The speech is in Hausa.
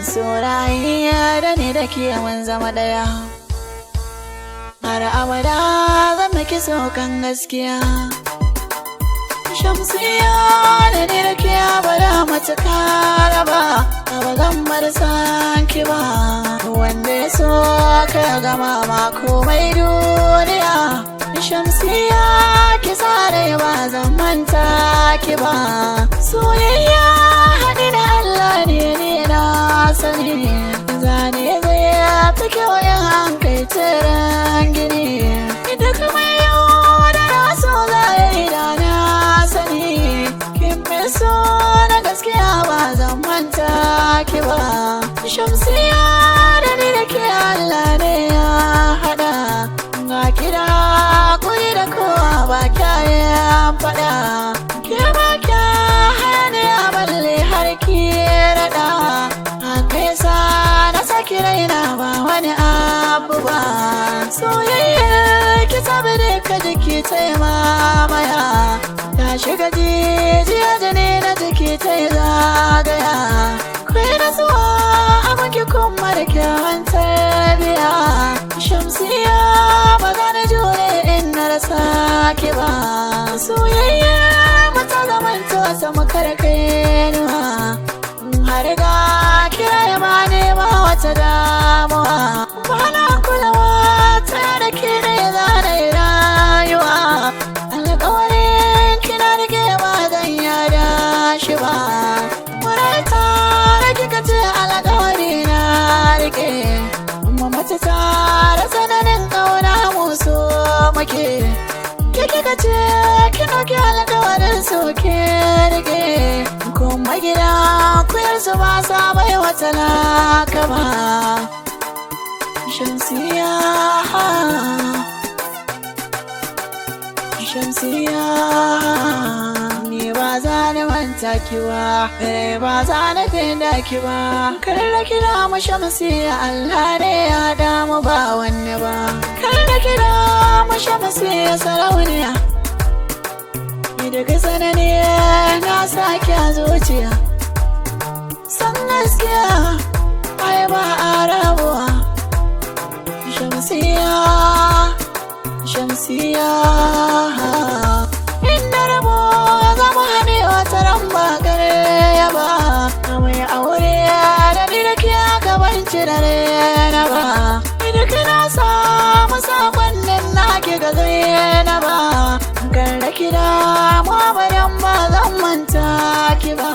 Soyayya da ni da ke mun zama daya, har abada zan miki kan gaskiya. Shamsiyya da ni da ke abada matuka raba, ba zan bar san ki ba. Wanda ya so ka gama ma komai duniya. Shamsiyya ki sare ba zan manta ki ba. Soyayya haɗi da Allah ne na sani, zane zai fi kyau yin an kai tiran gini. Duk mai yau da raso za ya yi da na sani, kin fi so na gaskiya ba zan manta ki ba. Shamsiyya da ni da ke Allah ne ya haɗa, ga kira kuri da kowa ba kyayen faɗa. Ke ba kya hayaniya balle har ki raɗa, haka yasa na saki raina ba wani abu ba. Soyayyar ki sabi da ka jiki ta yi mamaya, ta shiga jijiya jini na jiki ta yi zagaya. Kwai na zuwa abin ki kuma da kyawun tarbiya. Shamsiyya ba za na jure in na rasa ki ba. Soyayyar mu ta zamanta sama karkainuwa, har ga kira ya ma nema wata damuwa. Ba na kulawa ta da ke ne za na yi rayuwa, alƙawarin kina rike ba zan yada shi ba. Murai tare kika ce alƙawari na rike, amma mace tare tsananin ƙauna musu muke. Ke kika ce ki ɗauki alƙawarin su ke rike, kuma gida kuyar su ba sa bai wata laka ba. Shamsiyya, Shamsiyya, ni ba za ni manta ki ba, ba za ni finda ki ba. Kar da kira mu Shamsiyya, Allah ne ya damu ba wani ba. Kar da kira mu Shamsiyya sarauniya, ni daga sanani na sake a zuciya. San gaskiya ai ba a rabuwa. Shamsiyya, Shamsiyya, inda rabo zama haɗe wata ran ba ƙarya ba. Mai aure da ni da ke gaban cirare na ba, idan kina samu sakonnin na ke ga na ba. Kar da kira mu abadan ba zan manta ki ba.